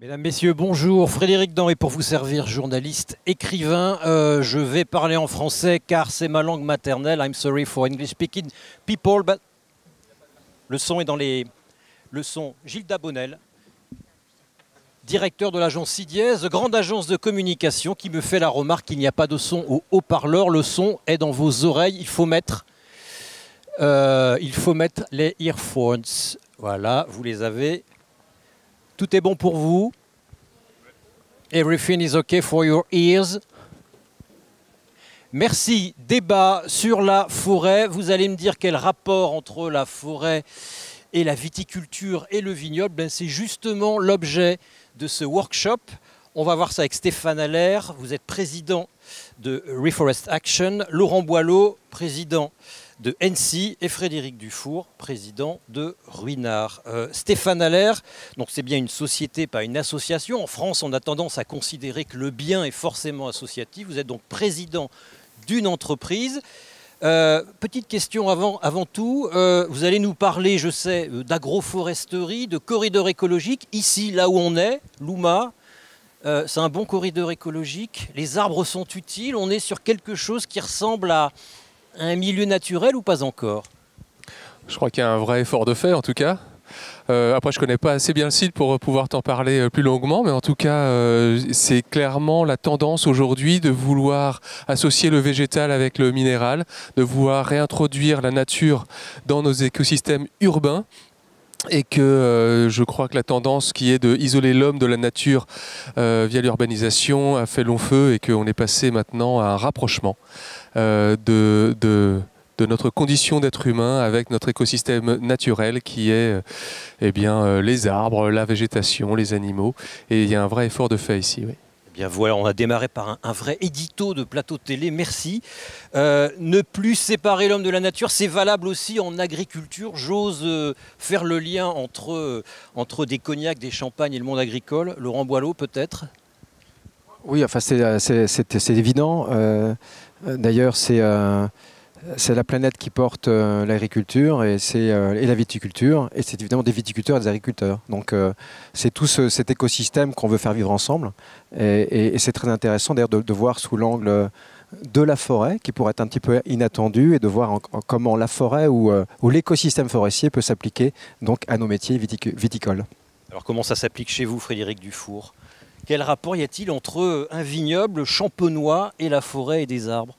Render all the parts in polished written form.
Mesdames, Messieurs, bonjour. Frédéric Dan est pour vous servir, journaliste, écrivain. Je vais parler en français car c'est ma langue maternelle. I'm sorry for English speaking people, but... Le son est dans les... Le son, Gilda Bonnel, directeur de l'agence CIDIES, grande agence de communication, qui me fait la remarque qu'il n'y a pas de son au haut-parleur. Le son est dans vos oreilles. Il faut mettre les earphones. Voilà, vous les avez. Tout est bon pour vous? Everything is okay for your ears? Merci. Débat sur la forêt. Vous allez me dire quel rapport entre la forêt et la viticulture et le vignoble. Ben, c'est justement l'objet de ce workshop. On va voir ça avec Stéphane Allaire. Vous êtes président de Reforest Action. Laurent Boileau, président de NC, et Frédéric Dufour, président de Ruinart. Stéphane Allaire, donc c'est bien une société, pas une association. En France, on a tendance à considérer que le bien est forcément associatif. Vous êtes donc président d'une entreprise. Petite question avant tout, vous allez nous parler, je sais, d'agroforesterie, de corridors écologiques. Ici, là où on est, l'Ouma, c'est un bon corridor écologique. Les arbres sont utiles. On est sur quelque chose qui ressemble à un milieu naturel ou pas encore? Je crois qu'il y a un vrai effort de fait en tout cas. Après, je ne connais pas assez bien le site pour pouvoir t'en parler plus longuement, mais en tout cas, c'est clairement la tendance aujourd'hui de vouloir associer le végétal avec le minéral, de vouloir réintroduire la nature dans nos écosystèmes urbains. Et que je crois que la tendance qui est d'isoler l'homme de la nature via l'urbanisation a fait long feu et qu'on est passé maintenant à un rapprochement de notre condition d'être humain avec notre écosystème naturel qui est les arbres, la végétation, les animaux. Et il y a un vrai effort de fait ici. Oui. Bien voilà, on a démarré par un vrai édito de plateau télé, merci. Ne plus séparer l'homme de la nature, c'est valable aussi en agriculture. J'ose faire le lien entre des cognacs, des champagnes et le monde agricole. Laurent Boileau, peut-être? Oui, enfin c'est évident. D'ailleurs, c'est la planète qui porte l'agriculture et la viticulture. Et c'est évidemment des viticulteurs et des agriculteurs. Donc c'est tout cet écosystème qu'on veut faire vivre ensemble. Et c'est très intéressant d'ailleurs de voir sous l'angle de la forêt, qui pourrait être un petit peu inattendu, et de voir comment la forêt ou l'écosystème forestier peut s'appliquer donc à nos métiers viticoles. Alors comment ça s'applique chez vous, Frédéric Dufour? Quel rapport y a-t-il entre un vignoble champenois et la forêt et des arbres?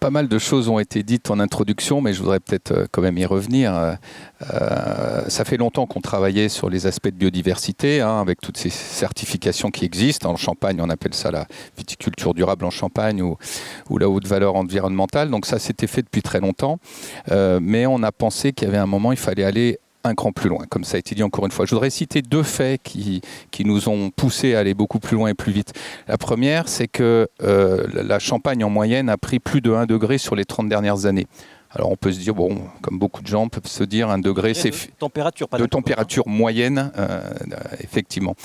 Pas mal de choses ont été dites en introduction, mais je voudrais peut-être quand même y revenir. Ça fait longtemps qu'on travaillait sur les aspects de biodiversité, avec toutes ces certifications qui existent. En Champagne, on appelle ça la viticulture durable en Champagne ou la haute valeur environnementale. Donc ça, c'était fait depuis très longtemps. Mais on a pensé qu'il y avait un moment, il fallait aller un cran plus loin, comme ça a été dit encore une fois. Je voudrais citer deux faits qui nous ont poussé à aller beaucoup plus loin et plus vite. La première, c'est que la Champagne en moyenne a pris plus de 1 degré sur les 30 dernières années. Alors on peut se dire, bon, comme beaucoup de gens peuvent se dire, 1 degré, c'est de température moyenne, effectivement.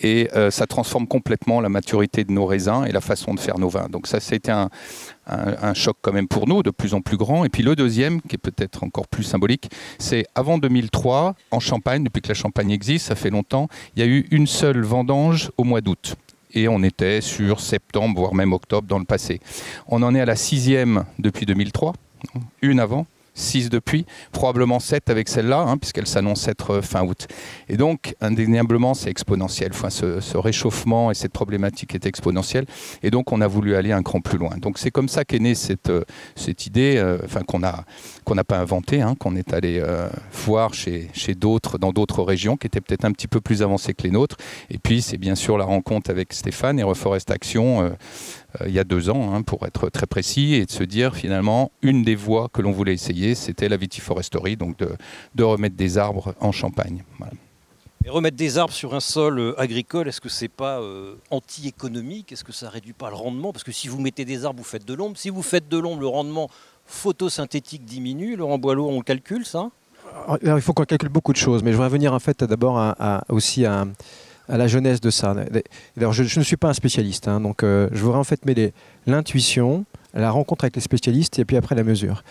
Et ça transforme complètement la maturité de nos raisins et la façon de faire nos vins. Donc ça, c'était un choc quand même pour nous, de plus en plus grand. Et puis le deuxième, qui est peut-être encore plus symbolique, c'est avant 2003, en Champagne, depuis que la Champagne existe, ça fait longtemps, il y a eu une seule vendange au mois d'août. Et on était sur septembre, voire même octobre dans le passé. On en est à la 6e depuis 2003. Une avant, 6 depuis, probablement 7 avec celle-là, puisqu'elle s'annonce être fin août. Et donc, indéniablement, c'est exponentiel. Enfin, ce réchauffement et cette problématique est exponentielle. Et donc, on a voulu aller un cran plus loin. Donc, c'est comme ça qu'est née cette idée, qu'on n'a pas inventée, qu'on est allé voir chez d'autres, dans d'autres régions, qui étaient peut-être un petit peu plus avancées que les nôtres. Et puis, c'est bien sûr la rencontre avec Stéphane et Reforest Action, il y a 2 ans, pour être très précis, et de se dire finalement, une des voies que l'on voulait essayer, c'était la vitiforesterie, donc de remettre des arbres en Champagne. Voilà. Et remettre des arbres sur un sol agricole, est-ce que c'est pas anti-économique? Est-ce que ça réduit pas le rendement? Parce que si vous mettez des arbres, vous faites de l'ombre. Si vous faites de l'ombre, le rendement photosynthétique diminue. Laurent Boileau, on calcule ça? Alors, il faut qu'on calcule beaucoup de choses, mais je voudrais revenir en fait d'abord aussi à la jeunesse de ça. Alors, je ne suis pas un spécialiste, donc je voudrais en fait mêler l'intuition, la rencontre avec les spécialistes et puis après la mesure.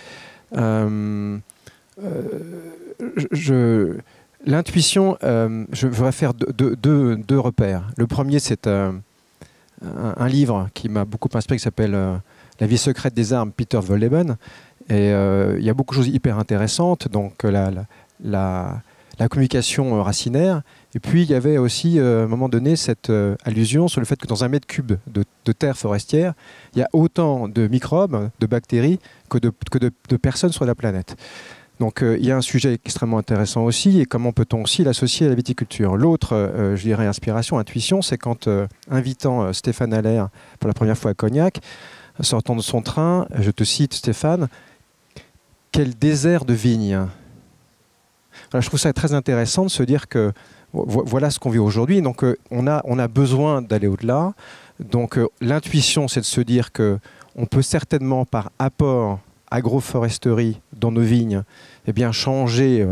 L'intuition, je voudrais faire deux repères. Le premier, c'est un livre qui m'a beaucoup inspiré, qui s'appelle La vie secrète des armes, Peter Wohlleben. Et il y a beaucoup de choses hyper intéressantes, donc la communication racinaire. Et puis il y avait aussi, à un moment donné, cette allusion sur le fait que dans 1 mètre cube de terre forestière, il y a autant de microbes, de bactéries, que de personnes sur la planète. Donc il y a un sujet extrêmement intéressant aussi, et comment peut-on aussi l'associer à la viticulture. L'autre, je dirais, inspiration, intuition, c'est quand, invitant Stéphane Haller pour la première fois à Cognac, sortant de son train, je te cite Stéphane, « Quel désert de vignes !» Voilà, je trouve ça très intéressant de se dire que voilà ce qu'on vit aujourd'hui. Donc on a besoin d'aller au-delà. Donc l'intuition, c'est de se dire qu'on peut certainement, par apport agroforesterie dans nos vignes, eh bien, changer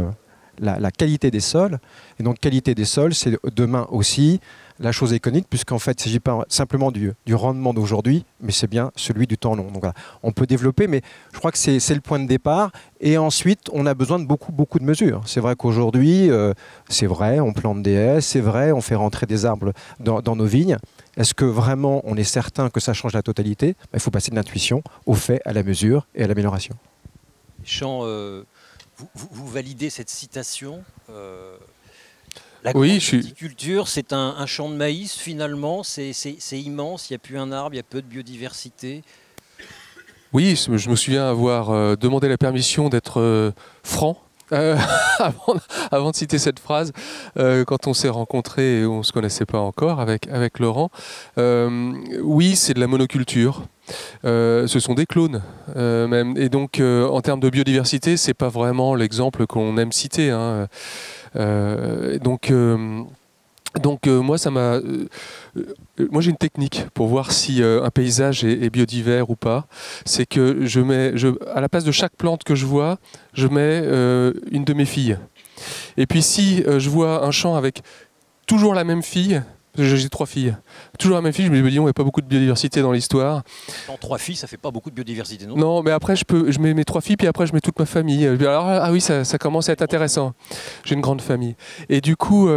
la qualité des sols. Et donc qualité des sols, c'est demain aussi la chose économique, puisqu'en fait, il ne s'agit pas simplement du rendement d'aujourd'hui, mais c'est bien celui du temps long. Donc voilà, on peut développer, mais je crois que c'est le point de départ. Et ensuite, on a besoin de beaucoup de mesures. C'est vrai qu'aujourd'hui, c'est vrai, on plante des haies, c'est vrai, on fait rentrer des arbres dans nos vignes. Est-ce que vraiment on est certain que ça change la totalité? Il faut passer de l'intuition au fait, à la mesure et à l'amélioration. Jean, vous validez cette citation L'agriculture, c'est un champ de maïs finalement, c'est immense, il n'y a plus un arbre, il y a peu de biodiversité. Oui, je me souviens avoir demandé la permission d'être franc avant de citer cette phrase, quand on s'est rencontrés et on ne se connaissait pas encore avec Laurent. Oui, c'est de la monoculture. Ce sont des clones même. Et donc en termes de biodiversité, c'est pas vraiment l'exemple qu'on aime citer, hein. Moi, moi j'ai une technique pour voir si un paysage est biodivers ou pas. C'est que à la place de chaque plante que je vois, je mets une de mes filles. Et puis si je vois un champ avec toujours la même fille, j'ai 3 filles, toujours la même fille, je me dis on n'a pas beaucoup de biodiversité dans l'histoire. En 3 filles, ça fait pas beaucoup de biodiversité, non? Non, mais après je mets mes 3 filles, puis après je mets toute ma famille. Alors ah oui, ça commence à être intéressant. J'ai une grande famille. Et du coup,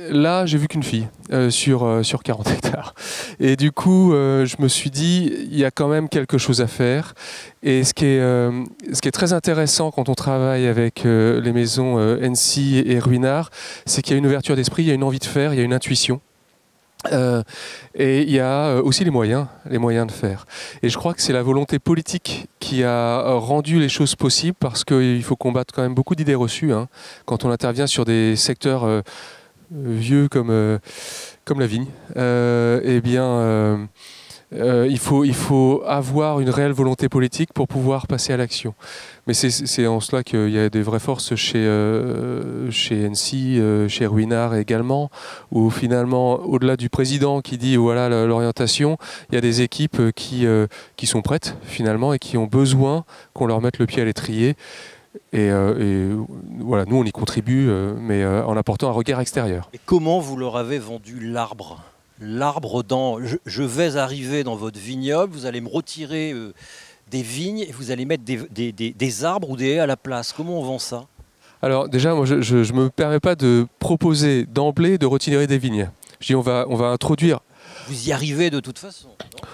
là, j'ai vu qu'une fille sur 40 hectares. Et du coup, je me suis dit, il y a quand même quelque chose à faire. Et ce qui est très intéressant quand on travaille avec les maisons NC et Ruinart, c'est qu'il y a une ouverture d'esprit, il y a une envie de faire, il y a une intuition. Et il y a aussi les moyens de faire. Et je crois que c'est la volonté politique qui a rendu les choses possibles, parce qu'il faut combattre quand même beaucoup d'idées reçues, hein, quand on intervient sur des secteurs vieux comme la vigne. Eh bien, il faut avoir une réelle volonté politique pour pouvoir passer à l'action. Mais c'est en cela qu'il y a des vraies forces chez NC, chez Ruinart également, où finalement, au-delà du président qui dit voilà l'orientation, il y a des équipes qui sont prêtes finalement et qui ont besoin qu'on leur mette le pied à l'étrier. Et voilà, nous on y contribue, mais en apportant un regard extérieur. Et comment vous leur avez vendu l'arbre? L'arbre je vais arriver dans votre vignoble, vous allez me retirer des vignes et vous allez mettre des arbres ou des haies à la place. Comment on vend ça? Alors déjà, moi je ne me permets pas de proposer d'emblée de retirer des vignes. Je dis on va introduire... Vous y arrivez de toute façon, non?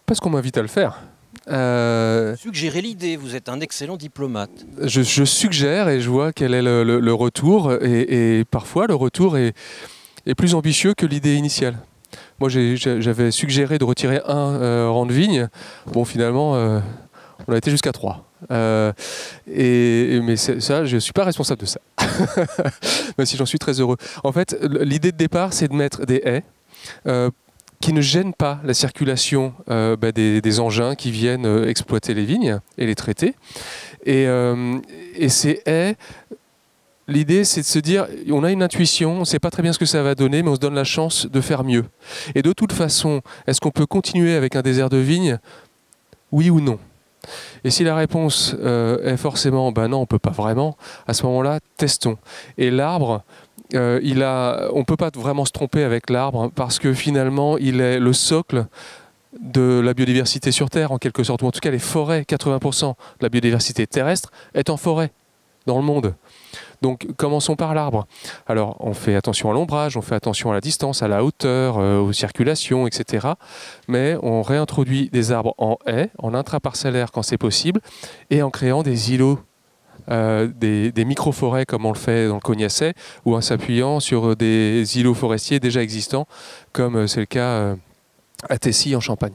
Parce qu'on m'invite à le faire. Suggérez l'idée, vous êtes un excellent diplomate. Je suggère et je vois quel est le retour, et parfois le retour est plus ambitieux que l'idée initiale. Moi j'avais suggéré de retirer un rang de vigne, bon finalement on a été jusqu'à 3. Mais ça, je ne suis pas responsable de ça, même si j'en suis très heureux. En fait, l'idée de départ, c'est de mettre des haies qui ne gênent pas la circulation des engins qui viennent exploiter les vignes et les traiter. Et ces haies, l'idée c'est de se dire, on a une intuition, on ne sait pas très bien ce que ça va donner, mais on se donne la chance de faire mieux. Et de toute façon, est-ce qu'on peut continuer avec un désert de vignes? Oui ou non? Et si la réponse est forcément non, on ne peut pas vraiment, à ce moment-là, testons. Et l'arbre, on ne peut pas vraiment se tromper avec l'arbre, hein, parce que finalement, il est le socle de la biodiversité sur Terre, en quelque sorte, ou en tout cas les forêts, 80% de la biodiversité terrestre est en forêt. dans le monde. Donc commençons par l'arbre. Alors on fait attention à l'ombrage, on fait attention à la distance, à la hauteur, aux circulations, etc. Mais on réintroduit des arbres en haies, en intraparcellaire quand c'est possible, et en créant des îlots, des micro-forêts comme on le fait dans le Cognacet, ou en s'appuyant sur des îlots forestiers déjà existants, comme c'est le cas à Tessy en Champagne.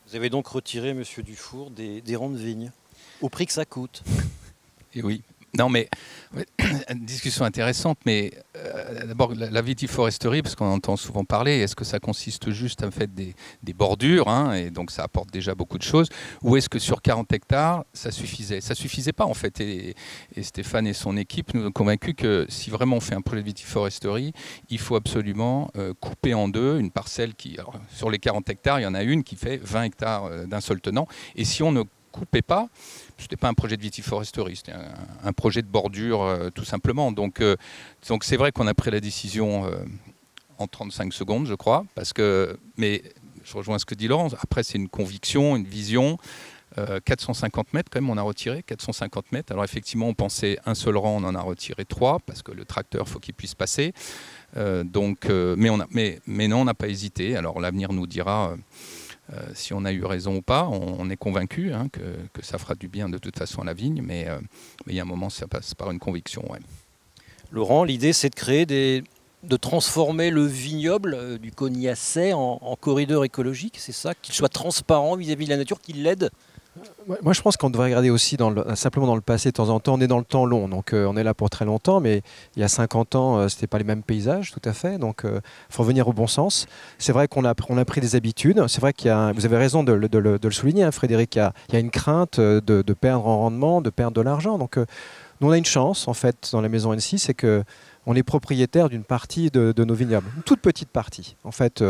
Vous avez donc retiré, Monsieur Dufour, des rangs de vignes, au prix que ça coûte. Et oui. Non, mais une discussion intéressante, mais d'abord la vitiforesterie, parce qu'on entend souvent parler, est-ce que ça consiste juste à faire des bordures, hein, et donc ça apporte déjà beaucoup de choses, ou est-ce que sur 40 hectares, ça suffisait? Ça suffisait pas en fait, et Stéphane et son équipe nous ont convaincus que si vraiment on fait un projet de vitiforesterie, il faut absolument couper en deux une parcelle qui, alors, sur les 40 hectares, il y en a une qui fait 20 hectares d'un seul tenant, et si on ne coupait pas, ce n'était pas un projet de vitiforesterie, c'était un projet de bordure tout simplement. Donc c'est vrai qu'on a pris la décision en 35 secondes, je crois, mais je rejoins ce que dit Laurent, après c'est une conviction, une vision. 450 mètres quand même, on a retiré 450 mètres. Alors effectivement, on pensait un seul rang, on en a retiré 3 parce que le tracteur, faut qu'il puisse passer. Mais non, on n'a pas hésité. Alors l'avenir nous dira si on a eu raison ou pas. On est convaincu que ça fera du bien de toute façon à la vigne, mais il y a un moment, ça passe par une conviction. Ouais. Laurent, l'idée c'est de transformer le vignoble du Cognacet en corridor écologique, c'est ça? Qu'il soit transparent vis-à-vis de la nature, qu'il l'aide? Moi, je pense qu'on devrait regarder aussi simplement dans le passé de temps en temps. On est dans le temps long, donc on est là pour très longtemps, mais il y a 50 ans, ce n'était pas les mêmes paysages, tout à fait. Donc, il faut revenir au bon sens. C'est vrai qu'on a pris des habitudes. C'est vrai vous avez raison de le souligner, hein, Frédéric, il y a une crainte de perdre en rendement, de perdre de l'argent. Donc, nous, on a une chance, en fait, dans la maison N6, c'est qu'on est propriétaire d'une partie de nos vignobles, une toute petite partie. En fait,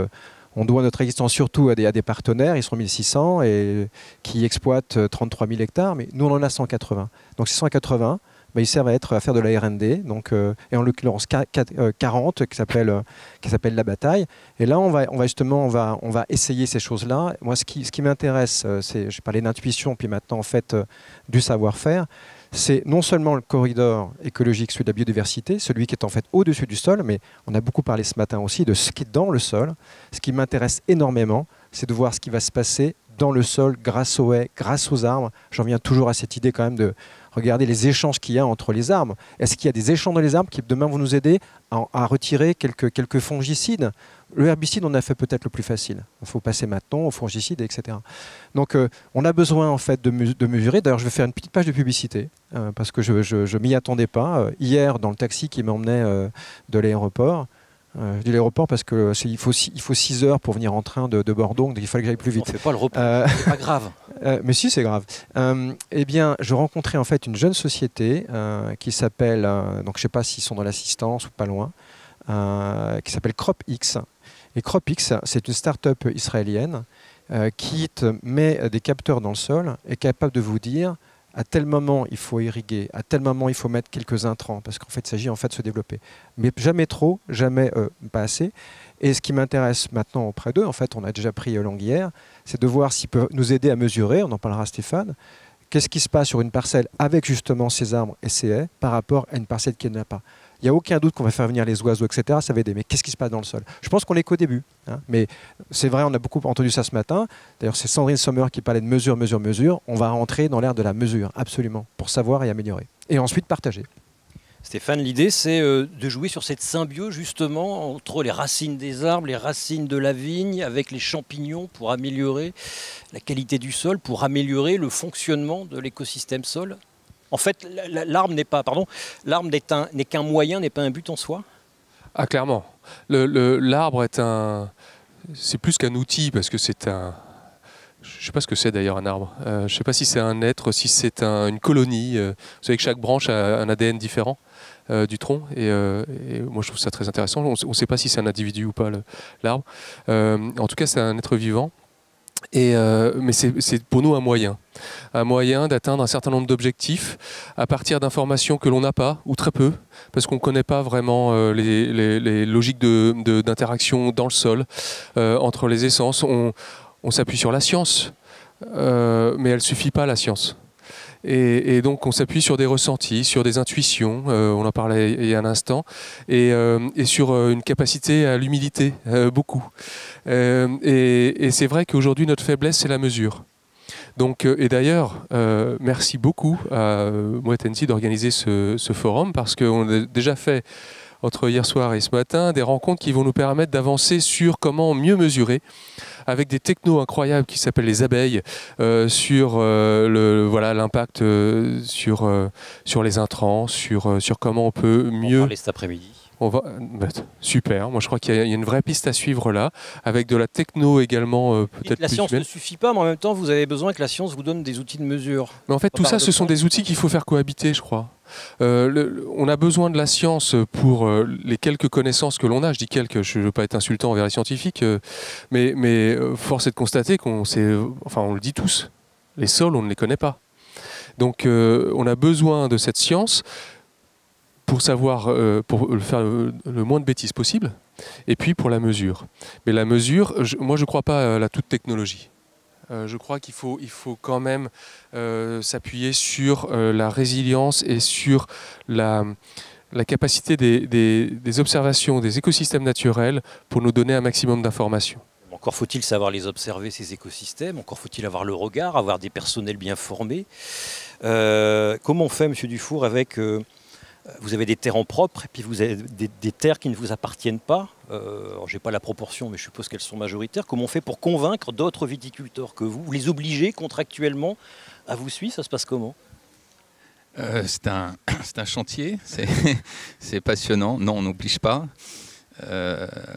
on doit notre existence surtout à des partenaires, ils sont 1600 et qui exploitent 33 000 hectares, mais nous on en a 180. Donc ces 180, ils servent à faire de la R&D, et en l'occurrence 40 qui s'appelle la bataille. Et là on va essayer ces choses-là. Moi ce qui m'intéresse, j'ai parlé d'intuition, puis maintenant en fait du savoir-faire. C'est non seulement le corridor écologique, celui de la biodiversité, celui qui est en fait au-dessus du sol, mais on a beaucoup parlé ce matin aussi de ce qui est dans le sol. Ce qui m'intéresse énormément, c'est de voir ce qui va se passer dans le sol grâce aux haies, grâce aux arbres. J'en viens toujours à cette idée quand même de regarder les échanges qu'il y a entre les arbres. Est-ce qu'il y a des échanges dans les arbres qui demain vont nous aider à retirer quelques fongicides? Le herbicide, on a fait peut-être le plus facile. Il faut passer maintenant aux fongicides, etc. Donc, on a besoin en fait de mesurer. D'ailleurs, je vais faire une petite page de publicité parce que je ne m'y attendais pas. Hier, dans le taxi qui m'emmenait de l'aéroport, je dis l'aéroport parce qu'il faut 6 heures pour venir en train de Bordeaux, donc il fallait que j'aille plus vite. On ne fait pas le repas, c'est pas grave. Mais si, c'est grave. Eh bien, je rencontrais en fait une jeune société qui s'appelle, donc je ne sais pas s'ils sont dans l'assistance ou pas loin, qui s'appelle CropX. Et CropX, c'est une start-up israélienne qui met des capteurs dans le sol et est capable de vous dire à tel moment il faut irriguer, à tel moment il faut mettre quelques intrants, parce qu'en fait il s'agit en fait de se développer. Mais jamais trop, jamais pas assez. Et ce qui m'intéresse maintenant auprès d'eux, en fait on a déjà pris l'anguillère, c'est de voir s'ils peuvent nous aider à mesurer, on en parlera à Stéphane, qu'est-ce qui se passe sur une parcelle avec justement ces arbres et ces haies par rapport à une parcelle qui n'en a pas. Il n'y a aucun doute qu'on va faire venir les oiseaux, etc. Ça va aider. Mais qu'est-ce qui se passe dans le sol? Je pense qu'on n'est qu'au début. Hein. Mais c'est vrai, on a beaucoup entendu ça ce matin. D'ailleurs, c'est Sandrine Sommer qui parlait de mesure, mesure, mesure. On va rentrer dans l'ère de la mesure, absolument, pour savoir et améliorer. Et ensuite, partager. Stéphane, l'idée, c'est de jouer sur cette symbiose, justement, entre les racines des arbres, les racines de la vigne, avec les champignons, pour améliorer la qualité du sol, pour améliorer le fonctionnement de l'écosystème sol. En fait, l'arbre n'est qu'un moyen, n'est pas un but en soi. Ah, clairement. L'arbre c'est plus qu'un outil, parce que c'est un... Je ne sais pas ce que c'est d'ailleurs un arbre. Je ne sais pas si c'est un être, si c'est une colonie. Vous savez que chaque branche a un ADN différent du tronc. Et moi, je trouve ça très intéressant. On ne sait pas si c'est un individu ou pas, l'arbre. En tout cas, c'est un être vivant. Mais c'est pour nous un moyen d'atteindre un certain nombre d'objectifs à partir d'informations que l'on n'a pas, ou très peu, parce qu'on ne connaît pas vraiment les logiques d'interaction dans le sol, entre les essences. On s'appuie sur la science, mais elle ne suffit pas, la science. Et donc on s'appuie sur des ressentis, sur des intuitions, on en parlait il y a un instant, et sur une capacité à l'humilité, beaucoup. Et c'est vrai qu'aujourd'hui notre faiblesse c'est la mesure. Donc, et d'ailleurs, merci beaucoup à Moët Hennessy d'organiser ce forum, parce qu'on a déjà fait, entre hier soir et ce matin, des rencontres qui vont nous permettre d'avancer sur comment mieux mesurer, avec des technos incroyables qui s'appellent les abeilles, sur l'impact sur les intrants, sur comment on peut mieux... On va parler cet après-midi. Super, moi je crois qu'il y a une vraie piste à suivre là, avec de la techno également peut-être. La science ne suffit pas, mais en même temps vous avez besoin que la science vous donne des outils de mesure. Mais en fait tout ça ce sont des outils qu'il faut faire cohabiter, je crois. On a besoin de la science pour les quelques connaissances que l'on a, je dis quelques, je ne veux pas être insultant envers les scientifiques, mais force est de constater on le dit tous, les sols on ne les connaît pas. Donc on a besoin de cette science pour savoir, pour faire le moins de bêtises possible, et puis pour la mesure. Mais la mesure, moi je ne crois pas à la toute technologie. Je crois qu'il faut quand même s'appuyer sur la résilience et sur la capacité des observations des écosystèmes naturels pour nous donner un maximum d'informations. Encore faut-il savoir les observer, ces écosystèmes, encore faut-il avoir le regard, avoir des personnels bien formés. Comment on fait, Monsieur Dufour, avec... vous avez des terres en propre et puis vous avez des terres qui ne vous appartiennent pas. Je n'ai pas la proportion, mais je suppose qu'elles sont majoritaires. Comment on fait pour convaincre d'autres viticulteurs que vous les obliger contractuellement à vous suivre? Ça se passe comment? C'est un chantier, c'est passionnant. Non, on n'oblige pas.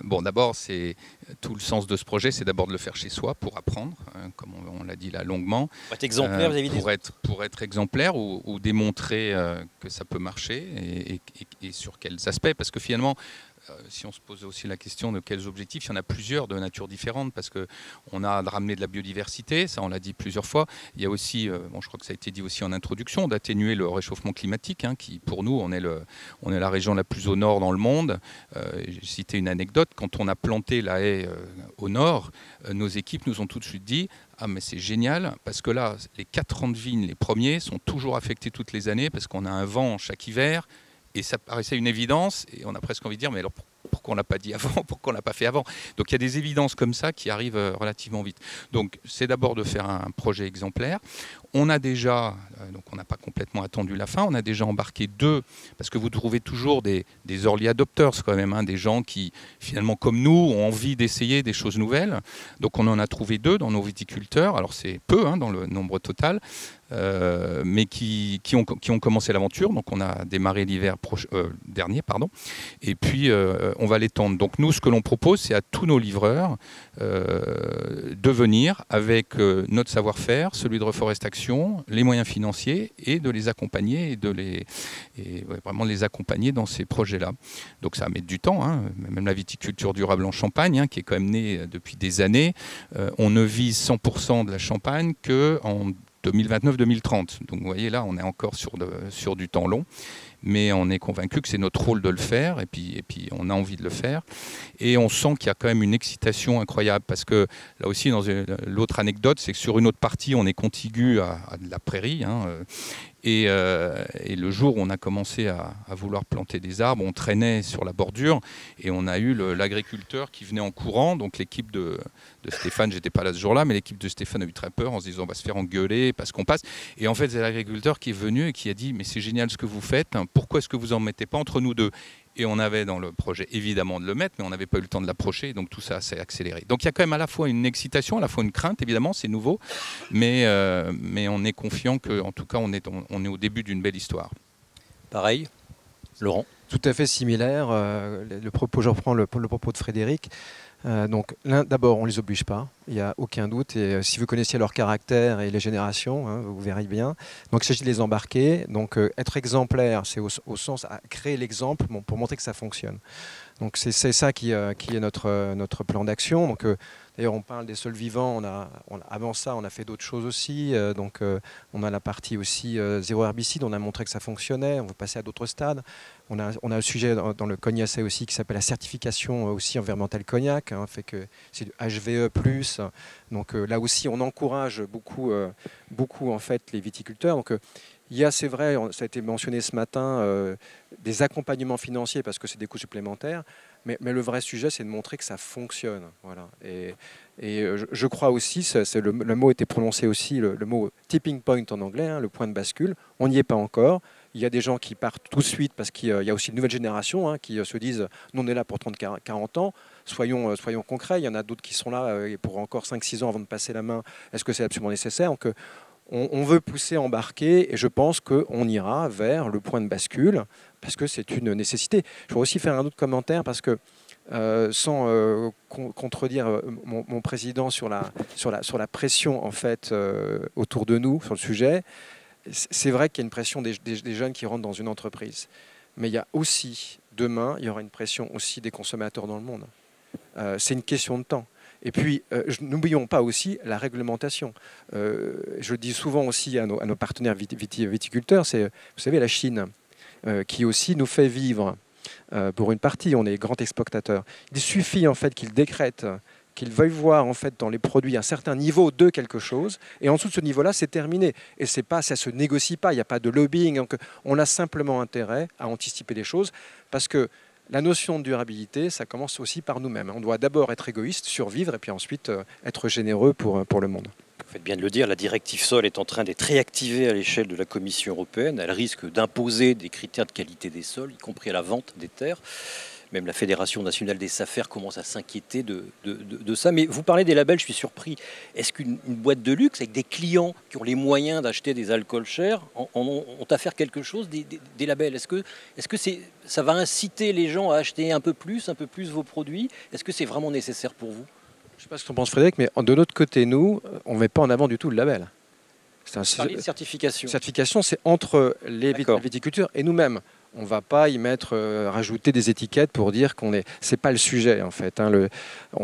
Bon, d'abord, c'est tout le sens de ce projet, c'est d'abord de le faire chez soi pour apprendre, comme on l'a dit là longuement. Pour être exemplaire, vous avez dit pour être exemplaire ou démontrer que ça peut marcher et sur quels aspects, parce que finalement, si on se pose aussi la question de quels objectifs, il y en a plusieurs de nature différente, parce qu'on a de ramener de la biodiversité, ça on l'a dit plusieurs fois. Il y a aussi, bon, je crois que ça a été dit aussi en introduction, d'atténuer le réchauffement climatique, qui pour nous, on est la région la plus au nord dans le monde. J'ai cité une anecdote, quand on a planté la haie au nord, nos équipes nous ont tout de suite dit « Ah mais c'est génial, parce que là, les 4 rangs de vignes, les premiers, sont toujours affectés toutes les années, parce qu'on a un vent chaque hiver. » Et ça paraissait une évidence, et on a presque envie de dire, mais alors pourquoi on ne l'a pas dit avant, pourquoi on ne l'a pas fait avant? Donc il y a des évidences comme ça qui arrivent relativement vite. Donc c'est d'abord de faire un projet exemplaire. On a déjà, donc on n'a pas complètement attendu la fin, on a déjà embarqué 2, parce que vous trouvez toujours des early adopters quand même, des gens qui finalement comme nous ont envie d'essayer des choses nouvelles. Donc on en a trouvé 2 dans nos viticulteurs, alors c'est peu dans le nombre total, mais qui ont commencé l'aventure. Donc on a démarré l'hiver dernier, et puis on va l'étendre. Donc nous, ce que l'on propose, c'est à tous nos livreurs de venir avec notre savoir-faire, celui de Reforest Action, les moyens financiers, et de les accompagner vraiment les accompagner dans ces projets-là. Donc ça va mettre du temps, même la viticulture durable en Champagne, qui est quand même née depuis des années. On ne vise 100% de la Champagne qu'en 2029-2030. Donc vous voyez là, on est encore sur du temps long, mais on est convaincu que c'est notre rôle de le faire, et puis on a envie de le faire. Et on sent qu'il y a quand même une excitation incroyable, parce que là aussi, dans l'autre anecdote, c'est que sur une autre partie, on est contigu à de la prairie, et le jour où on a commencé à vouloir planter des arbres, on traînait sur la bordure, et on a eu l'agriculteur qui venait en courant. Donc l'équipe de Stéphane, j'étais pas là ce jour-là, mais l'équipe de Stéphane a eu très peur en se disant on va se faire engueuler parce qu'on passe. Et en fait, c'est l'agriculteur qui est venu et qui a dit mais c'est génial ce que vous faites, pourquoi est-ce que vous en mettez pas entre nous deux? Et on avait dans le projet évidemment de le mettre, mais on n'avait pas eu le temps de l'approcher, donc tout ça s'est accéléré. Donc il y a quand même à la fois une excitation, à la fois une crainte, évidemment, c'est nouveau, mais on est confiant qu'en tout cas on est au début d'une belle histoire. Pareil, Laurent? Tout à fait similaire. Je reprends le propos de Frédéric. Donc d'abord, on ne les oblige pas, il n'y a aucun doute. Et si vous connaissiez leur caractère et les générations, vous verrez bien. Donc il s'agit de les embarquer. Donc être exemplaire, c'est au sens à créer l'exemple pour montrer que ça fonctionne. Donc c'est ça qui est notre plan d'action. Donc D'ailleurs, on parle des sols vivants. Avant ça, on a fait d'autres choses aussi. On a la partie aussi zéro herbicide. On a montré que ça fonctionnait. On veut passer à d'autres stades. On a un sujet dans le Cognacet aussi qui s'appelle la certification aussi environnementale cognac. Fait que c'est du HVE+. Donc là aussi, on encourage beaucoup en fait les viticulteurs. Donc il y a, c'est vrai, ça a été mentionné ce matin, des accompagnements financiers parce que c'est des coûts supplémentaires. Mais le vrai sujet, c'est de montrer que ça fonctionne. Voilà. Et je crois aussi, le mot était prononcé aussi, le mot tipping point en anglais, hein, le point de bascule. On n'y est pas encore. Il y a des gens qui partent tout de suite parce qu'il y a aussi une nouvelle génération qui se disent nous on est là pour 30-40 ans, soyons concrets. Il y en a d'autres qui sont là pour encore 5-6 ans avant de passer la main. Est-ce que c'est absolument nécessaire? Donc, on veut pousser, embarquer, et je pense qu'on ira vers le point de bascule parce que c'est une nécessité. Je voudrais aussi faire un autre commentaire parce que sans contredire mon président sur la pression en fait autour de nous sur le sujet, c'est vrai qu'il y a une pression des jeunes qui rentrent dans une entreprise. Mais il y a aussi, demain, il y aura une pression aussi des consommateurs dans le monde. C'est une question de temps. Et puis, n'oublions pas aussi la réglementation. Je le dis souvent aussi à nos partenaires viticulteurs, c'est, vous savez, la Chine, qui aussi nous fait vivre. Pour une partie, on est grand exportateur. Il suffit en fait qu'ils décrètent, qu'ils veuillent voir en fait dans les produits un certain niveau de quelque chose, et en dessous de ce niveau-là, c'est terminé. Et ça se négocie pas, il n'y a pas de lobbying. Donc, on a simplement intérêt à anticiper les choses, parce que la notion de durabilité, ça commence aussi par nous-mêmes. On doit d'abord être égoïste, survivre, et puis ensuite être généreux pour le monde. Vous faites bien de le dire, la directive sol est en train d'être réactivée à l'échelle de la Commission européenne. Elle risque d'imposer des critères de qualité des sols, y compris à la vente des terres. Même la Fédération nationale des SAFER commence à s'inquiéter de ça. Mais vous parlez des labels, je suis surpris. Est-ce qu'une boîte de luxe avec des clients qui ont les moyens d'acheter des alcools chers ont à faire quelque chose des labels? Est-ce que ça va inciter les gens à acheter un peu plus vos produits? Est-ce que c'est vraiment nécessaire pour vous? Je ne sais pas ce que tu en penses, Frédéric, mais de notre côté, nous, on ne met pas en avant du tout le label. Vous parlez de certification. Certification, c'est entre les viticulteurs et nous-mêmes. On ne va pas y rajouter des étiquettes pour dire qu'on est. C'est pas le sujet en fait.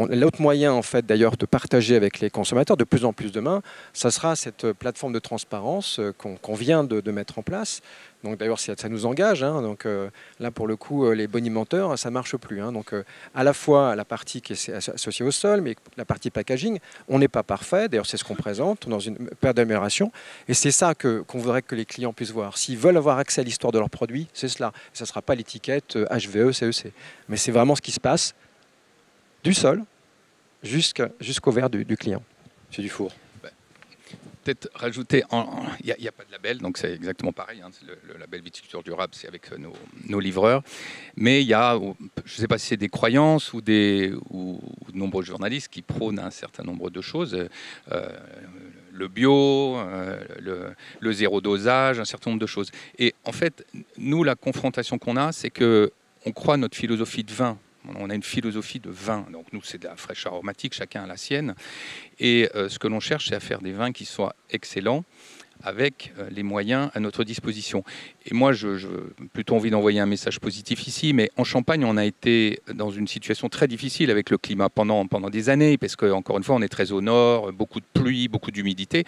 L'autre moyen en fait d'ailleurs de partager avec les consommateurs de plus en plus demain, ça sera cette plateforme de transparence qu'on vient de mettre en place. Donc d'ailleurs ça nous engage. Donc là pour le coup les bonimenteurs ça marche plus. Donc à la fois la partie qui est associée au sol, mais la partie packaging, on n'est pas parfait. D'ailleurs c'est ce qu'on présente dans une période d'amélioration. Et c'est ça qu'on voudrait que les clients puissent voir. S'ils veulent avoir accès à l'histoire de leurs produits, c'est cela. Ça ne sera pas l'étiquette HVE, CEC. Mais c'est vraiment ce qui se passe du sol jusqu'au verre du client. C'est du four. Peut-être rajouter, il n'y a pas de label, donc c'est exactement pareil. Le label viticulture durable, c'est avec nos livreurs. Mais il y a, je ne sais pas si c'est des croyances ou de nombreux journalistes qui prônent un certain nombre de choses. Le bio, le zéro dosage, un certain nombre de choses. Et en fait, nous, la confrontation qu'on a, c'est qu'on croit à notre philosophie de vin. On a une philosophie de vin. Donc nous, c'est de la fraîcheur aromatique, chacun a la sienne. Et ce que l'on cherche, c'est à faire des vins qui soient excellents, avec les moyens à notre disposition. Et moi, j'ai plutôt envie d'envoyer un message positif ici, mais en Champagne, on a été dans une situation très difficile avec le climat pendant des années, parce qu'encore une fois, on est très au nord, beaucoup de pluie, beaucoup d'humidité.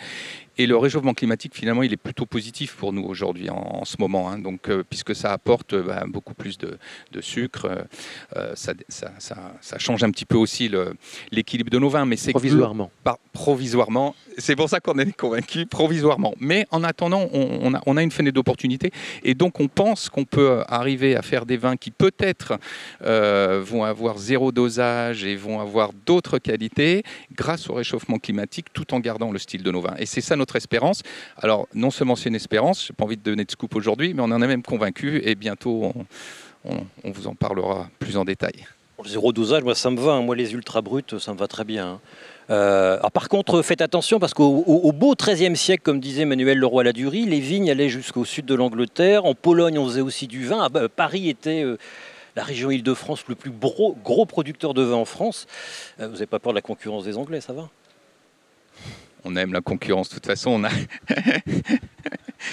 Et le réchauffement climatique, finalement, il est plutôt positif pour nous aujourd'hui, en ce moment. Donc, puisque ça apporte beaucoup plus de sucre, ça change un petit peu aussi l'équilibre de nos vins. Mais c'est provisoirement. Provisoirement. C'est pour ça qu'on est convaincus, provisoirement. Mais en attendant, on a une fenêtre d'opportunité. Et donc, on pense qu'on peut arriver à faire des vins qui, peut-être, vont avoir zéro dosage et vont avoir d'autres qualités grâce au réchauffement climatique, tout en gardant le style de nos vins. Et c'est ça notre espérance. Alors, non seulement c'est une espérance, je n'ai pas envie de donner de scoop aujourd'hui, mais on en est même convaincus. Et bientôt, on vous en parlera plus en détail. Le zéro dosage, moi, ça me va. Moi, les ultra bruts, ça me va très bien. Alors, par contre, faites attention parce qu'au beau XIIIe siècle, comme disait Manuel Leroy-Ladurie, les vignes allaient jusqu'au sud de l'Angleterre. En Pologne, on faisait aussi du vin. Paris était la région Île-de-France le plus gros producteur de vin en France. Vous n'avez pas peur de la concurrence des Anglais, ça va? On aime la concurrence. De toute façon,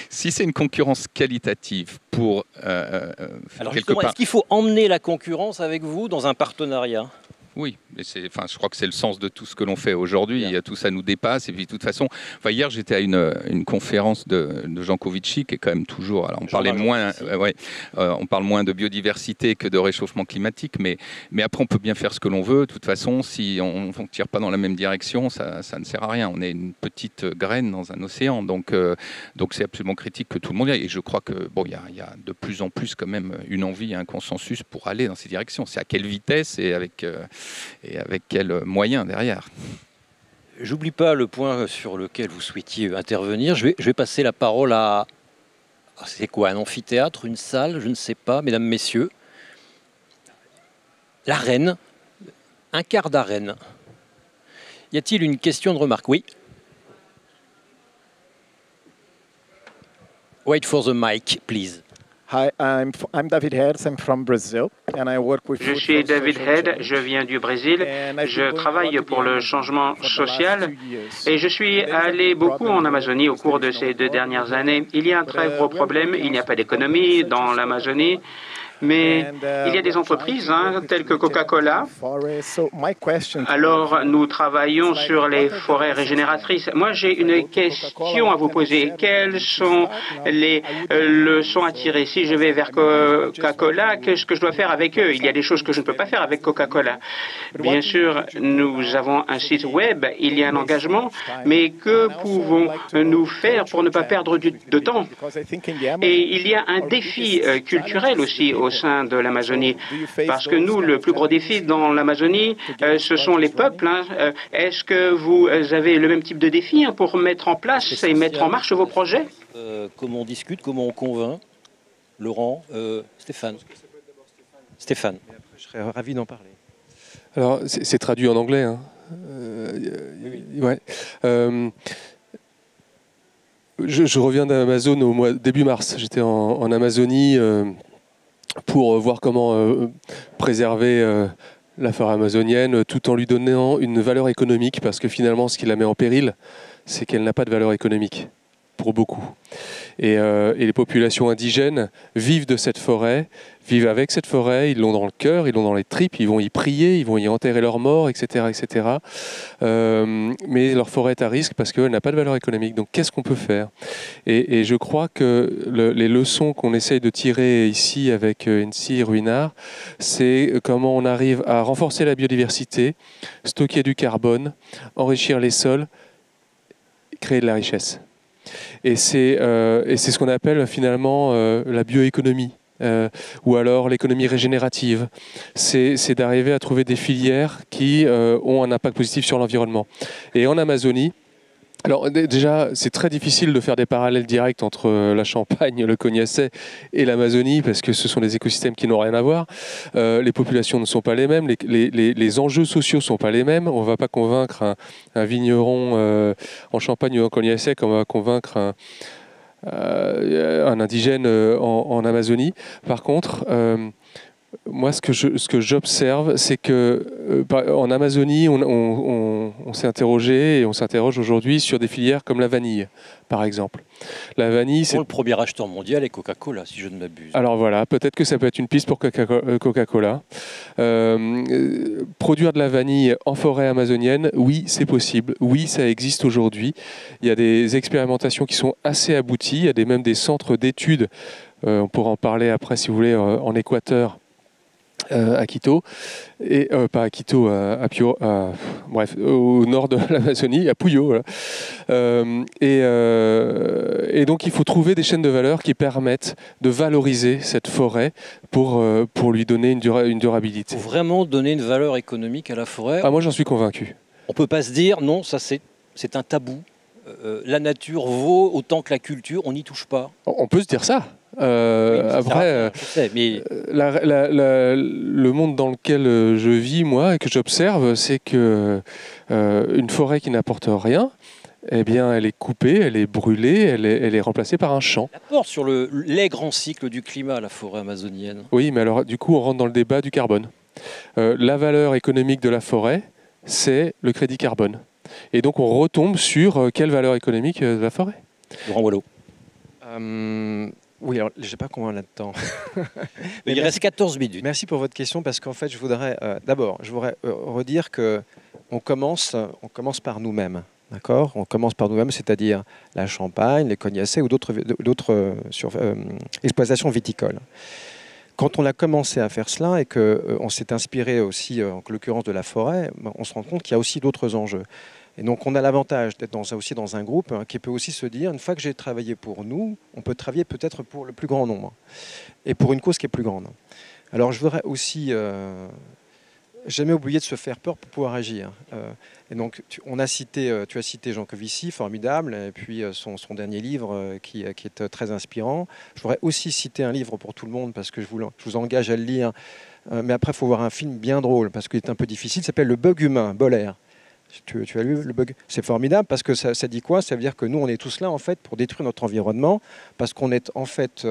si c'est une concurrence qualitative pour alors justement, est-ce qu'il faut emmener la concurrence avec vous dans un partenariat? Oui, mais je crois que c'est le sens de tout ce que l'on fait aujourd'hui. Tout ça nous dépasse. Et puis, de toute façon, hier, j'étais à une conférence de Jancovici, qui est quand même toujours. Alors, on parle moins de biodiversité que de réchauffement climatique, mais après, on peut bien faire ce que l'on veut. De toute façon, si on ne tire pas dans la même direction, ça ne sert à rien. On est une petite graine dans un océan. Donc c'est absolument critique que tout le monde y aille. Et je crois que il y a de plus en plus quand même une envie, un consensus pour aller dans ces directions. C'est à quelle vitesse et avec quels moyens derrière. J'oublie pas le point sur lequel vous souhaitiez intervenir. Je vais passer la parole à... C'est quoi, un amphithéâtre, une salle, je ne sais pas, mesdames, messieurs. L'arène, un quart d'arène. Y a-t-il une question de remarque? Oui. Wait for the mic, please. Hi, I'm David Head, I'm from Brazil, and I work with Je suis David Head, je viens du Brésil, je travaille pour le changement social et je suis allé beaucoup en Amazonie au cours de ces 2 dernières années. Il y a un très gros problème, il n'y a pas d'économie dans l'Amazonie. Mais il y a des entreprises telles que Coca-Cola. Alors, nous travaillons sur les forêts régénératrices. Moi, j'ai une question à vous poser. Quelles sont les leçons à tirer? Si je vais vers Coca-Cola, qu'est-ce que je dois faire avec eux? Il y a des choses que je ne peux pas faire avec Coca-Cola. Bien sûr, nous avons un site web, il y a un engagement, mais que pouvons-nous faire pour ne pas perdre de temps? Et il y a un défi culturel aussi au sein de l'Amazonie. Parce que nous, le plus gros défi dans l'Amazonie, ce sont les peuples. Est-ce que vous avez le même type de défi pour mettre en place et mettre en marche vos projets? Comment on discute, comment on convainc? Laurent, Stéphane. Stéphane. Je serais ravi d'en parler. Alors, c'est traduit en anglais. Ouais. Je reviens d'Amazon au début mars. J'étais en Amazonie pour voir comment préserver la forêt amazonienne tout en lui donnant une valeur économique, parce que finalement, ce qui la met en péril, c'est qu'elle n'a pas de valeur économique pour beaucoup. Et les populations indigènes vivent de cette forêt, vivent avec cette forêt, ils l'ont dans le cœur, ils l'ont dans les tripes, ils vont y prier, ils vont y enterrer leurs morts, etc. etc. Mais leur forêt est à risque parce qu'elle n'a pas de valeur économique. Donc qu'est-ce qu'on peut faire? Et je crois que les leçons qu'on essaye de tirer ici avec NC et Ruinart, c'est comment on arrive à renforcer la biodiversité, stocker du carbone, enrichir les sols, créer de la richesse. Et c'est ce qu'on appelle finalement la bioéconomie, ou alors l'économie régénérative. C'est d'arriver à trouver des filières qui ont un impact positif sur l'environnement. Et en Amazonie, alors déjà, c'est très difficile de faire des parallèles directs entre la Champagne, le Cognacet et l'Amazonie, parce que ce sont des écosystèmes qui n'ont rien à voir. Les populations ne sont pas les mêmes, les enjeux sociaux ne sont pas les mêmes. On ne va pas convaincre un vigneron en Champagne ou en Cognacet comme on va convaincre un indigène en Amazonie. Par contre, moi, ce que j'observe, c'est que en Amazonie, on s'est interrogé et on s'interroge aujourd'hui sur des filières comme la vanille, par exemple. La vanille, c'est le premier acheteur mondial est Coca-Cola, si je ne m'abuse. Alors voilà, peut-être que ça peut être une piste pour Coca-Cola. Produire de la vanille en forêt amazonienne, oui, c'est possible. Oui, ça existe aujourd'hui. Il y a des expérimentations qui sont assez abouties. Il y a même des centres d'études. On pourra en parler après, si vous voulez, en Équateur. À Quito, et pas à Quito, bref, au nord de l'Amazonie, à Puyo. Voilà. Et donc il faut trouver des chaînes de valeur qui permettent de valoriser cette forêt pour lui donner une durabilité. Il faut vraiment donner une valeur économique à la forêt. Ah, moi j'en suis convaincu. On ne peut pas se dire, non, ça c'est un tabou. La nature vaut autant que la culture, on n'y touche pas. On peut se dire ça. Après, je sais, mais... le monde dans lequel je vis, moi, et que j'observe, c'est que une forêt qui n'apporte rien, eh bien, elle est coupée, elle est brûlée, elle est remplacée par un champ. Elle apporte sur les grands cycles du climat, la forêt amazonienne. Oui, mais alors, du coup, on rentre dans le débat du carbone. La valeur économique de la forêt, c'est le crédit carbone. Et donc, on retombe sur quelle valeur économique de la forêt? Laurent Wallo. Oui, alors je sais pas combien là-dedans. Il reste 14 minutes. Merci pour votre question parce qu'en fait, je voudrais d'abord, redire que on commence par nous-mêmes. D'accord. On commence par nous-mêmes, c'est-à-dire la Champagne, les Cognacets ou d'autres exploitations viticoles. Quand on a commencé à faire cela et qu'on s'est inspiré aussi, en l'occurrence de la forêt, on se rend compte qu'il y a aussi d'autres enjeux. Et donc on a l'avantage d'être aussi dans un groupe qui peut aussi se dire, une fois que j'ai travaillé pour nous, on peut travailler peut-être pour le plus grand nombre et pour une cause qui est plus grande. Alors je voudrais aussi jamais oublier de se faire peur pour pouvoir agir. Et donc tu as cité Jean Covici, formidable, et puis son dernier livre qui est très inspirant. Je voudrais aussi citer un livre pour tout le monde parce que je vous engage à le lire. Mais après il faut voir un film bien drôle parce qu'il est un peu difficile. Il s'appelle Le Bug humain, Boller. Tu as lu Le Bug? C'est formidable parce que ça dit quoi? Ça veut dire que nous, on est tous là en fait pour détruire notre environnement parce qu'on est en fait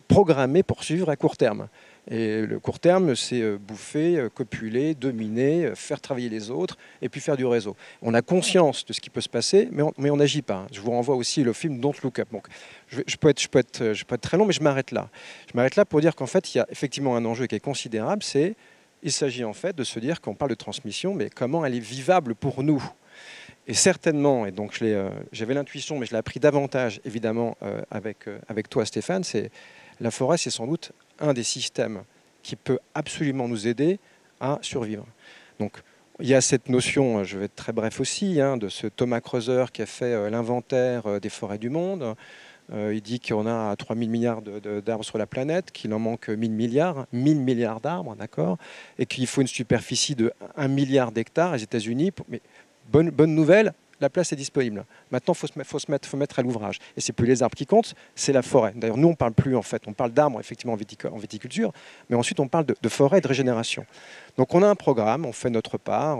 programmé pour suivre à court terme. Et le court terme, c'est bouffer, copuler, dominer, faire travailler les autres et puis faire du réseau. On a conscience de ce qui peut se passer, mais on n'agit pas. Je vous renvoie aussi le film Don't Look Up. Donc, je peux être très long, mais je m'arrête là. Je m'arrête là pour dire qu'en fait, il y a effectivement un enjeu qui est considérable, il s'agit en fait de se dire qu'on parle de transmission, mais comment elle est vivable pour nous. Et certainement, et donc j'avais l'intuition, mais je l'ai appris davantage évidemment avec toi Stéphane, la forêt, c'est sans doute un des systèmes qui peut absolument nous aider à survivre. Donc il y a cette notion, je vais être très bref aussi, de ce Thomas Kreuzer qui a fait l'inventaire des forêts du monde. Il dit qu'on a 3000 milliards d'arbres sur la planète, qu'il en manque 1000 milliards d'arbres, d'accord, et qu'il faut une superficie de 1 milliard d'hectares aux États-Unis. Mais bonne nouvelle, la place est disponible. Maintenant, il faut se mettre à l'ouvrage. Et c'est plus les arbres qui comptent, c'est la forêt. D'ailleurs, nous, on ne parle plus, en fait. On parle d'arbres, effectivement, en viticulture, mais ensuite, on parle de forêt et de régénération. Donc, on a un programme, on fait notre part.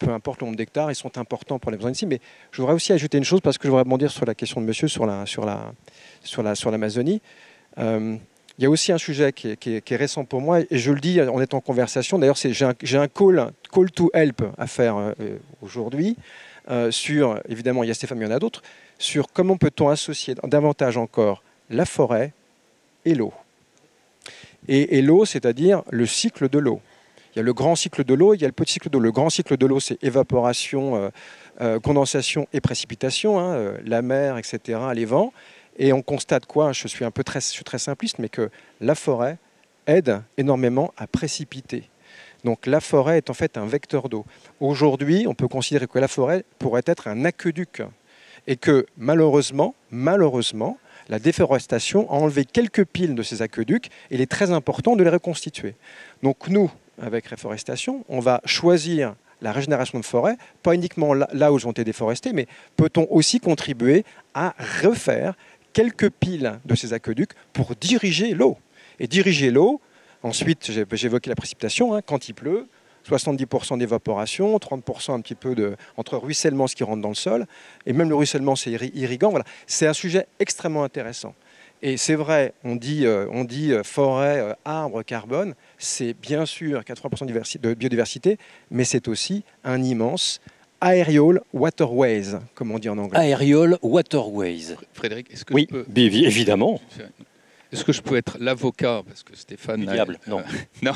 Peu importe le nombre d'hectares, ils sont importants pour les besoins ici. Mais je voudrais aussi ajouter une chose, parce que je voudrais rebondir sur la question de monsieur sur l'Amazonie. Il y a aussi un sujet qui est récent pour moi, et je le dis, on est en conversation. D'ailleurs, j'ai un call to help à faire aujourd'hui, évidemment, il y a Stéphane, mais il y en a d'autres, sur comment peut-on associer davantage encore la forêt et l'eau. Et l'eau, c'est-à-dire le cycle de l'eau. Il y a le grand cycle de l'eau, il y a le petit cycle de l'eau. Le grand cycle de l'eau, c'est évaporation, condensation et précipitation, la mer, etc., les vents. Et on constate quoi? Je suis très simpliste, mais que la forêt aide énormément à précipiter. Donc la forêt est en fait un vecteur d'eau. Aujourd'hui, on peut considérer que la forêt pourrait être un aqueduc. Et que malheureusement, la déforestation a enlevé quelques piles de ces aqueducs et il est très important de les reconstituer. Donc nous, avec Reforestation, on va choisir la régénération de forêt, pas uniquement là où ils ont été déforestés, mais peut-on aussi contribuer à refaire quelques piles de ces aqueducs pour diriger l'eau. Et diriger l'eau, ensuite j'évoquais la précipitation, quand il pleut, 70% d'évaporation, 30% un petit peu entre ruissellement, ce qui rentre dans le sol, et même le ruissellement c'est irriguant. Voilà. C'est un sujet extrêmement intéressant. Et c'est vrai, on dit forêt, arbre, carbone, c'est bien sûr 80% de biodiversité, mais c'est aussi un immense aerial waterways, comme on dit en anglais. Aerial waterways. Frédéric, est-ce que oui, je peux... évidemment. Est-ce que je peux être l'avocat, parce que Stéphane... Du diable, non. Non,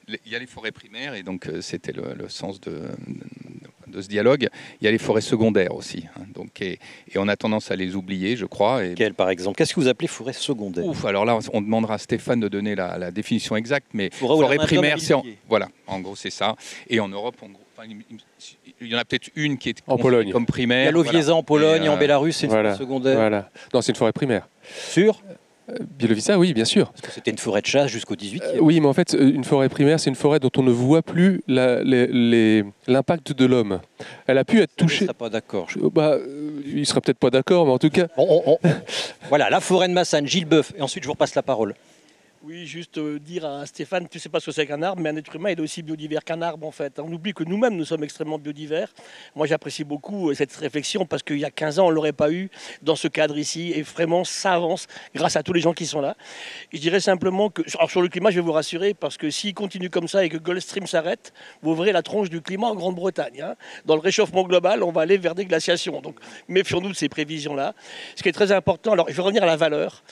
il y a les forêts primaires, et donc c'était le sens de ce dialogue. Il y a les forêts secondaires aussi, donc, et on a tendance à les oublier, je crois. Quelles, par exemple? Qu'est-ce que vous appelez forêt secondaire? Alors là, on demandera à Stéphane de donner la définition exacte, mais forêt primaire, voilà, en gros c'est ça. Et en Europe, en gros, il y en a peut-être une qui est en Pologne comme primaire. Il y a l'Owieza en Pologne et en Bélarus, c'est une forêt secondaire. Voilà. Non, c'est une forêt primaire. Sûr? Bielowieza, oui, bien sûr. Parce que c'était une forêt de chasse jusqu'au 18e. Oui, mais en fait, une forêt primaire, c'est une forêt dont on ne voit plus l'impact de l'homme. Elle a pu être touchée... Il ne sera pas d'accord. Il ne sera peut-être pas d'accord, mais en tout cas... Voilà, la forêt de Massagne, Gilles Boeuf, et ensuite je vous repasse la parole. Oui, juste dire à Stéphane, tu ne sais pas ce que c'est qu'un arbre, mais un être humain, il est aussi biodivers qu'un arbre en fait. On oublie que nous-mêmes, nous sommes extrêmement biodivers. Moi, j'apprécie beaucoup cette réflexion parce qu'il y a 15 ans, on ne l'aurait pas eu dans ce cadre ici. Et vraiment, ça avance grâce à tous les gens qui sont là. Et je dirais simplement que, alors sur le climat, je vais vous rassurer parce que s'il continue comme ça et que Gulf Stream s'arrête, vous ouvrez la tronche du climat en Grande-Bretagne. Hein. Dans le réchauffement global, on va aller vers des glaciations. Donc, méfions-nous de ces prévisions-là. Ce qui est très important, alors je vais revenir à la valeur.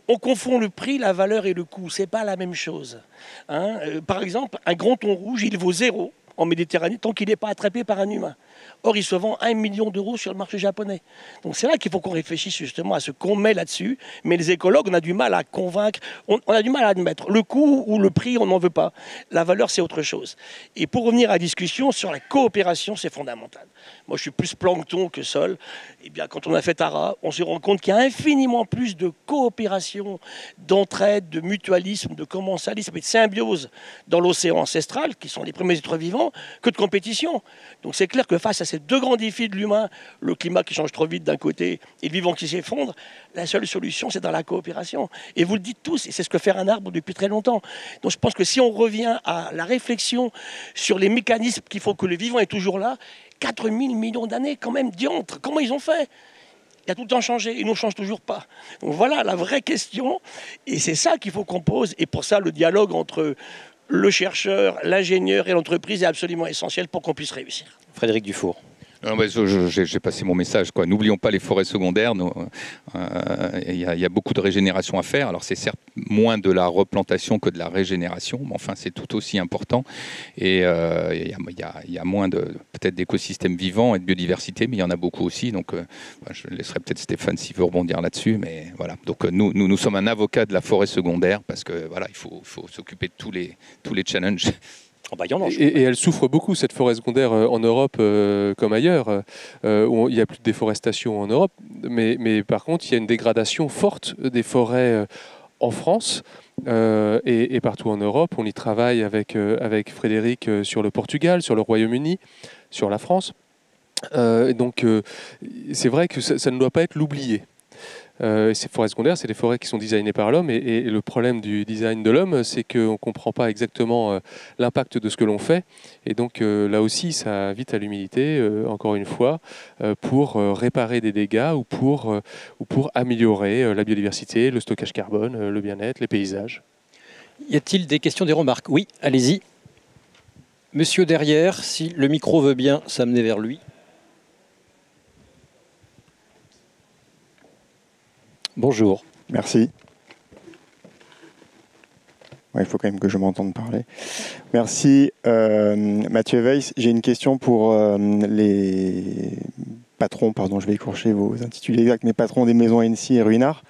On confond le prix, la valeur et le coût. Ce n'est pas la même chose. Hein. Par exemple, un grand thon rouge, il vaut 0 en Méditerranée tant qu'il n'est pas attrapé par un humain. Or, il se vend 1 million d'euros sur le marché japonais. Donc c'est là qu'il faut qu'on réfléchisse justement à ce qu'on met là-dessus. Mais les écologues, on a du mal à convaincre, on a du mal à admettre. Le coût ou le prix, on n'en veut pas. La valeur, c'est autre chose. Et pour revenir à la discussion sur la coopération, c'est fondamental. Moi, je suis plus plancton que sol. Eh bien, quand on a fait Tara, on se rend compte qu'il y a infiniment plus de coopération, d'entraide, de mutualisme, de commensalisme et de symbiose dans l'océan ancestral, qui sont les premiers êtres vivants, que de compétition. Donc c'est clair que face à ces deux grands défis de l'humain, le climat qui change trop vite d'un côté et le vivant qui s'effondre, la seule solution, c'est dans la coopération. Et vous le dites tous, et c'est ce que fait un arbre depuis très longtemps. Donc je pense que si on revient à la réflexion sur les mécanismes qui font que le vivant est toujours là, 4000 millions d'années quand même, diantre, comment ils ont fait ? Il a tout le temps changé, ils ne changent toujours pas. Donc voilà la vraie question, et c'est ça qu'il faut qu'on pose. Et pour ça, le dialogue entre le chercheur, l'ingénieur et l'entreprise est absolument essentiel pour qu'on puisse réussir. Frédéric Dufour. J'ai passé mon message. N'oublions pas les forêts secondaires. Il y a beaucoup de régénération à faire. Alors c'est certes moins de la replantation que de la régénération, mais enfin c'est tout aussi important. Et il y a moins peut-être d'écosystèmes vivants et de biodiversité, mais il y en a beaucoup aussi. Donc je laisserai peut-être Stéphane s'il veut rebondir là-dessus. Mais voilà. Donc nous sommes un avocat de la forêt secondaire parce que voilà, il faut s'occuper de tous les challenges. Et elle souffre beaucoup, cette forêt secondaire, en Europe comme ailleurs, où il n'y a plus de déforestation en Europe. Mais par contre, il y a une dégradation forte des forêts en France et partout en Europe. On y travaille avec Frédéric sur le Portugal, sur le Royaume-Uni, sur la France. Donc c'est vrai que ça ne doit pas être l'oublié. Ces forêts secondaires, c'est des forêts qui sont designées par l'homme et le problème du design de l'homme, c'est qu'on ne comprend pas exactement l'impact de ce que l'on fait. Et donc là aussi, ça invite à l'humilité, encore une fois, pour réparer des dégâts ou pour améliorer la biodiversité, le stockage carbone, le bien-être, les paysages. Y a-t-il des questions, des remarques? Oui, allez-y. Monsieur derrière, si le micro veut bien s'amener vers lui. Bonjour. Merci. Ouais, il faut quand même que je m'entende parler. Merci. Mathieu Weiss, j'ai une question pour les patrons, pardon, je vais écorcher vos intitulés exacts, mais patrons des maisons Hennessy et Ruinart.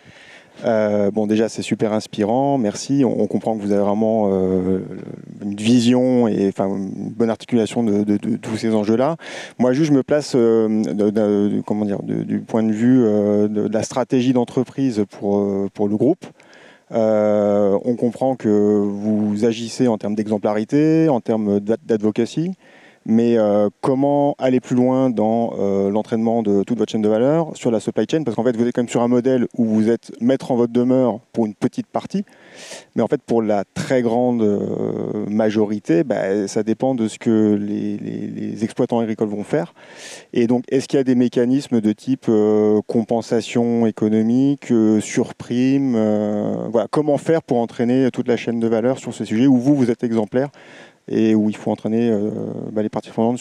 Bon, déjà, c'est super inspirant, merci. On comprend que vous avez vraiment une vision et enfin, une bonne articulation de tous ces enjeux-là. Moi, juste, je me place du point de vue de la stratégie d'entreprise pour le groupe. On comprend que vous agissez en termes d'exemplarité, en termes d'advocacy. Mais comment aller plus loin dans l'entraînement de toute votre chaîne de valeur sur la supply chain? Parce qu'en fait, vous êtes quand même sur un modèle où vous êtes maître en votre demeure pour une petite partie. Mais en fait, pour la très grande majorité, ça dépend de ce que les exploitants agricoles vont faire. Et donc, est-ce qu'il y a des mécanismes de type compensation économique, surprime voilà, comment faire pour entraîner toute la chaîne de valeur sur ce sujet où vous êtes exemplaire et où il faut entraîner les parties prenantes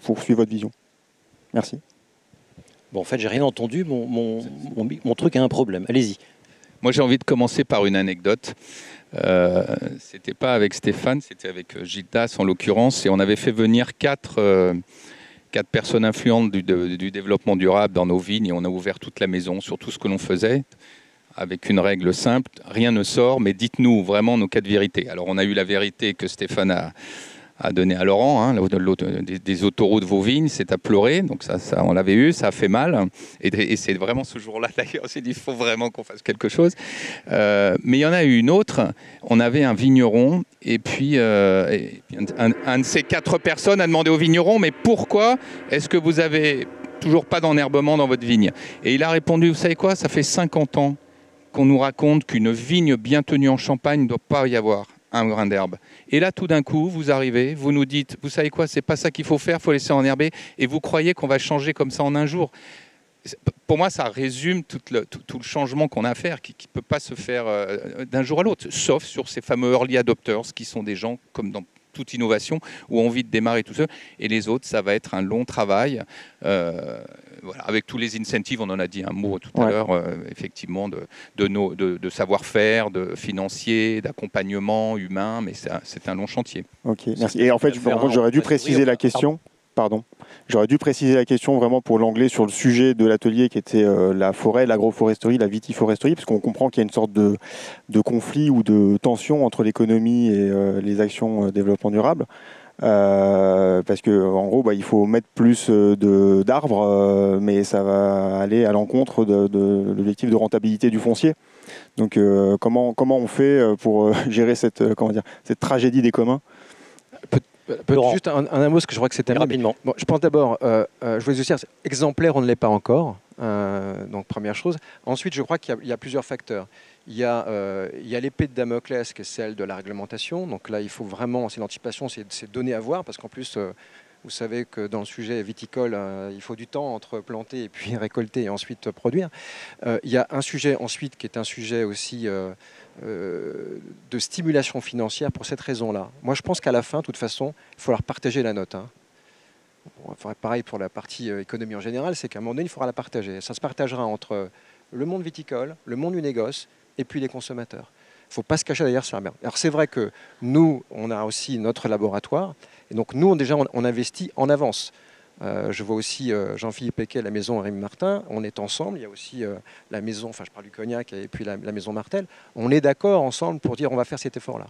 pour suivre votre vision. Merci. Bon, en fait, j'ai rien entendu. Mon truc a un problème. Allez-y. Moi, j'ai envie de commencer par une anecdote. C'était pas avec Stéphane, c'était avec Gildas en l'occurrence. Et on avait fait venir quatre personnes influentes du développement durable dans nos vignes. Et on a ouvert toute la maison sur tout ce que l'on faisait, avec une règle simple, rien ne sort, mais dites-nous vraiment nos 4 vérités. Alors on a eu la vérité que Stéphane a donnée à Laurent, hein, des autoroutes vos vignes, c'est à pleurer, donc ça on l'avait eu, ça a fait mal, et c'est vraiment ce jour-là d'ailleurs, on s'est dit il faut vraiment qu'on fasse quelque chose. Mais il y en a eu une autre, on avait un vigneron, et puis un de ces 4 personnes a demandé au vigneron, mais pourquoi est-ce que vous avez toujours pas d'enherbement dans votre vigne? Et il a répondu, vous savez quoi, ça fait 50 ans qu'on nous raconte qu'une vigne bien tenue en Champagne ne doit pas y avoir un grain d'herbe. Et là, tout d'un coup, vous arrivez, vous nous dites, vous savez quoi, c'est pas ça qu'il faut faire, il faut laisser enherber, et vous croyez qu'on va changer comme ça en un jour. Pour moi, ça résume tout le changement qu'on a à faire, qui ne peut pas se faire d'un jour à l'autre, sauf sur ces fameux early adopters, qui sont des gens, comme dans toute innovation, où on envie de démarrer tout seul. Et les autres, ça va être un long travail, voilà, avec tous les incentives, on en a dit un mot tout à l'heure, effectivement, de savoir-faire, de financier, d'accompagnement humain, mais c'est un long chantier. Ok, merci. Et en fait, j'aurais dû préciser la question. Pardon. J'aurais dû préciser la question vraiment pour l'anglais sur le sujet de l'atelier qui était la forêt, l'agroforesterie, la vitiforesterie, parce qu'on comprend qu'il y a une sorte de conflit ou de tension entre l'économie et les actions développement durable. Parce qu'en gros, il faut mettre plus d'arbres, mais ça va aller à l'encontre de l'objectif de rentabilité du foncier. Donc comment on fait pour gérer cette tragédie des communs ? Juste un mot, parce que je crois que c'était rapidement. Bon, je pense d'abord, je voulais dire, exemplaire, on ne l'est pas encore. Donc première chose. Ensuite, je crois qu'il y a plusieurs facteurs. Il y a l'épée de Damoclès, qui est celle de la réglementation. Donc là, il faut vraiment, c'est l'anticipation, c'est donner à voir, parce qu'en plus, vous savez que dans le sujet viticole, il faut du temps entre planter et puis récolter et ensuite produire. Il y a un sujet ensuite qui est un sujet aussi de stimulation financière pour cette raison-là. Moi, je pense qu'à la fin, de toute façon, il faut leur partager la note. Bon, pareil pour la partie économie en général, c'est qu'à un moment donné, il faudra la partager. Ça se partagera entre le monde viticole, le monde du négoce et puis les consommateurs. Il ne faut pas se cacher derrière ça. Alors c'est vrai que nous, on a aussi notre laboratoire, et donc nous, on investit en avance. Je vois aussi Jean-Philippe Péquet, la maison Rémy Martin, on est ensemble, il y a aussi la maison, enfin je parle du cognac, et puis la maison Martel, on est d'accord ensemble pour dire on va faire cet effort-là.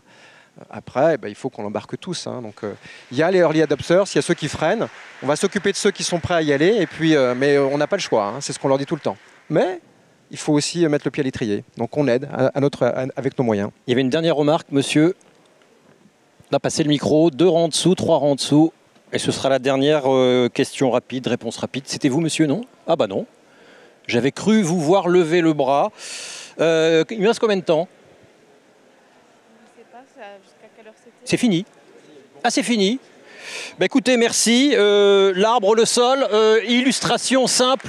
Après, il faut qu'on l'embarque tous. Donc, il y a les early adopters, il y a ceux qui freinent, on va s'occuper de ceux qui sont prêts à y aller, et puis, mais on n'a pas le choix, c'est ce qu'on leur dit tout le temps. Mais il faut aussi mettre le pied à l'étrier, donc on aide avec nos moyens. Il y avait une dernière remarque, monsieur. On a passé le micro, 2 rangs en dessous, 3 rangs en dessous. Et ce sera la dernière question rapide, réponse rapide. C'était vous, monsieur, non? Ah bah non. J'avais cru vous voir lever le bras. Il me reste combien de temps? Je ne sais pas, jusqu'à quelle heure c'était? C'est fini. Ah, c'est fini. Écoutez, merci. L'arbre, le sol, illustration simple.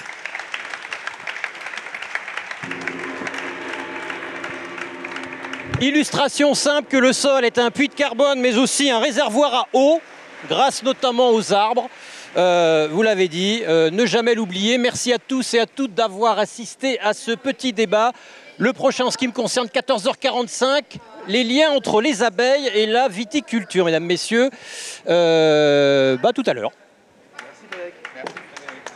Illustration simple que le sol est un puits de carbone, mais aussi un réservoir à eau, grâce notamment aux arbres. Vous l'avez dit, ne jamais l'oublier. Merci à tous et à toutes d'avoir assisté à ce petit débat. Le prochain, en ce qui me concerne, 14h45, les liens entre les abeilles et la viticulture, mesdames, messieurs. Tout à l'heure. Merci, Frédéric. Merci, Frédéric.